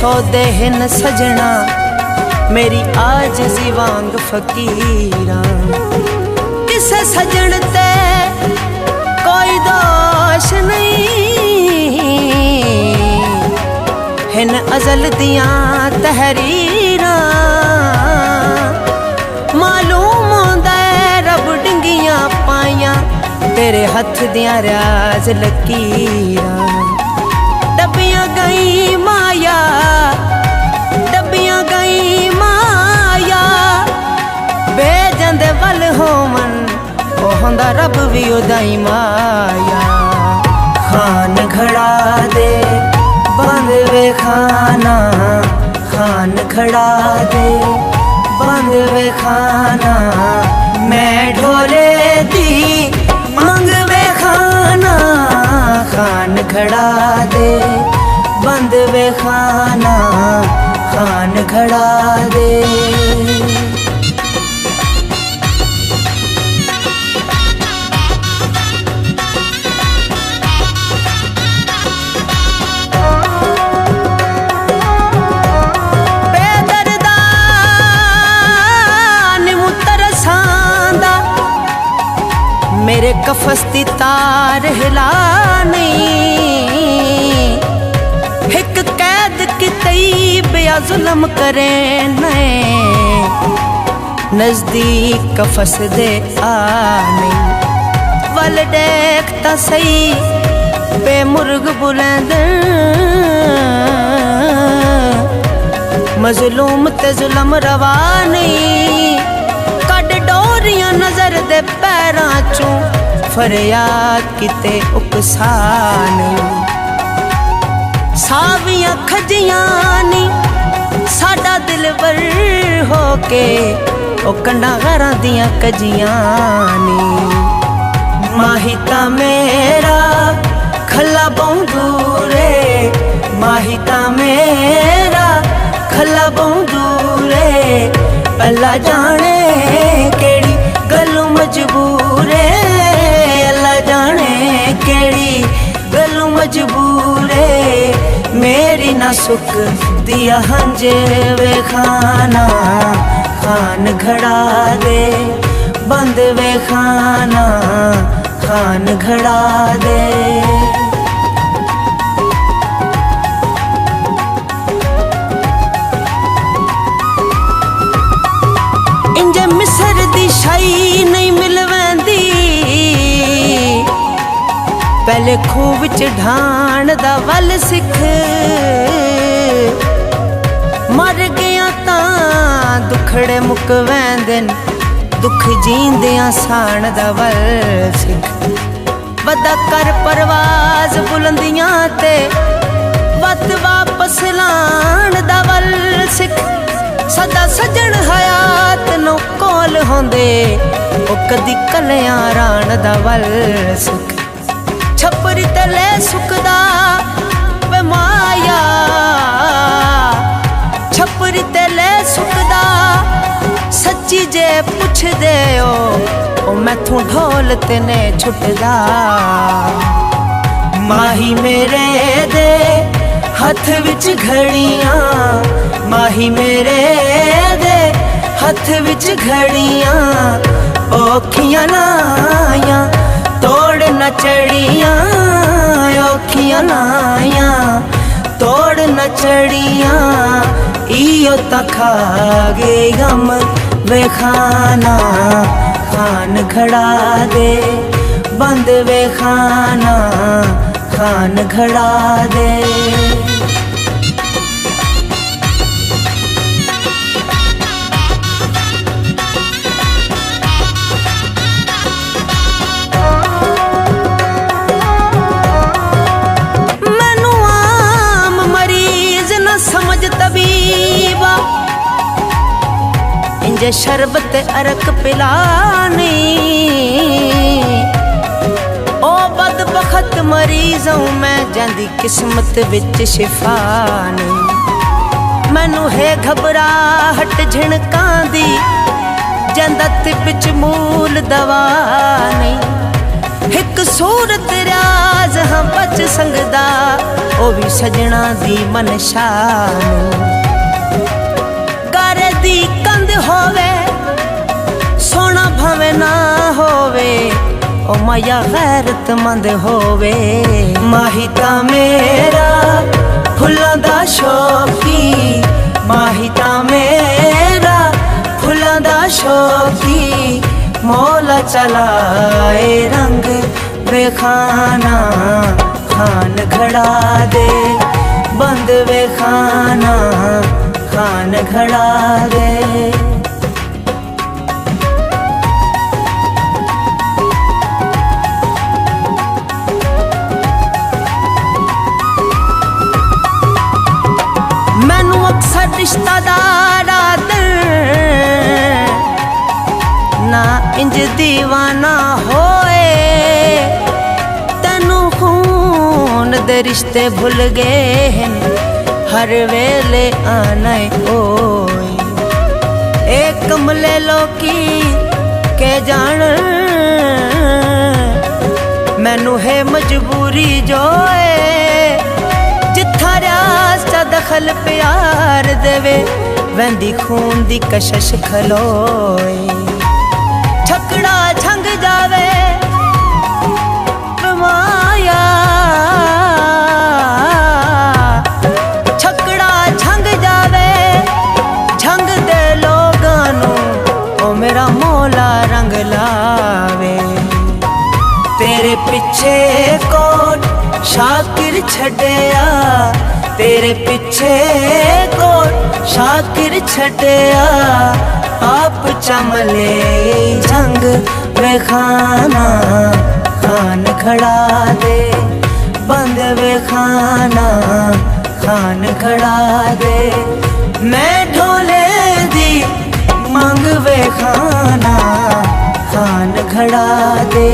सौदे हिन सजना मेरी आजिज़ी वांग फकीरा। किसे सजन ते कोई दोष नहीं, हिन अजल दियां तहरीरा। मालूम होंदा है रब डिंगियां पाइयां तेरे हथ दियां राज लकीरा। डबियां गई माया, डबियां गई माया, भेजन दे वल होवन ओ होंदा रब भी उदाई माया। खान खड़ा दे बंद वे खाना, खान खड़ा दे बंद वे खाना। मैं ढोले दी मंग वे खाना, खान खड़ा दे बंद वे खाना, खान खड़ा दे। मेरे कफस दी तार हिला नहीं, एक कैद कितई बेया जुल्म करे नए। नजदीक कफस दे आ नहीं, वल देखता सही बेमुर्ग बुलंद। मजलूम ते जुल्म रवा नहीं, कड डोरियां नजर दे पैरां चों फरियाद किते उकसा नहीं। सावियां खजियां नी साडा दिलबर होके ओ कंडा घरां दियां कजियां नी। माहिता मेरा खला बौंदूरे, माहिता मेरा खला बौंदूरे। अल्लाह जाने केड़ी गल्लू मजबूरे, अल्लाह जाने केड़ी गल्लू मजबूरे। मेरी ना सुख दिया हंजे वे खाना, खान खड़ा दे बंद वे खाना, खान खड़ा दे। इंजे मिसर दी शाई नहीं मिलवेंदी, पहले खूह विच ढाण दा वल सिख। मर गया तां दुखड़े मुक वैंदन, दुख जींदियां साण दा वल सिख। वदा कर परवाज बुलंदियां ते वत वापस लाण दा वल सिख। सदा सजन हयात नो कोल होंदे ओ कदी कलियां राण दा वल सिख। छपरी तले सुकदा वे माया, छपरी तले सुकदा सच्ची जे पुछ दे ओ मैथों ढोल तेने छुटदा। माही मेरे दे हथ विच घड़ियां, माही मेरे दे हथ विच घड़ियां। औखियां लायां तोड़ न चढ़ियां, औखियां लायां तोड़ न चढ़ियां। इयो ता खा गे गम वे खाना, खान खड़ा दे बंद वे खाना, खान खड़ा दे। इंजे शरबत अरक पिलानी, ओ बदबख्त मरीज़ों मैं जांदी किस्मत विच शिफा नहीं। मैनू है घबराहट झिणकां दी, जंदत विच मूल दवा नहीं। एक सूरत राज हाँ बच संगदा ओ भी सजना दी मनशा गारे दी कंध होवे सोना भवे ना होवे ओ माया गैरतमंद होवे माहिता मेरा फुल्लां दा शौकी माहिता मेरा फुल्लां दा शौकी मौला चलाए रंग बेखाना खान खड़ा दे बंद बेखाना खान खड़ा दे मैनू अक्सर रिश्तेदार दिल ना इंज दीवाना होए तेनू खून दे रिश्ते भुल गए हैं हर वेले आना ओए एक कमले लोकी के जान मैनू है मजबूरी जोए जिथा रास चा दखल प्यार देवे वैंदी खून दी कशश खलोए छकड़ा छंग जावे माया छकड़ा छंग जावे छंग दे लोगानू ओ मेरा मौला रंग लावे तेरे पिछे कोट शाकिर छड़िया तेरे पिछे कोट शाकिर छड़िया आप चमले जंग बेखाना खान खड़ा दे बंद बेखाना खान खड़ा दे मैं ढोले दी मंग बेखाना खान खड़ा दे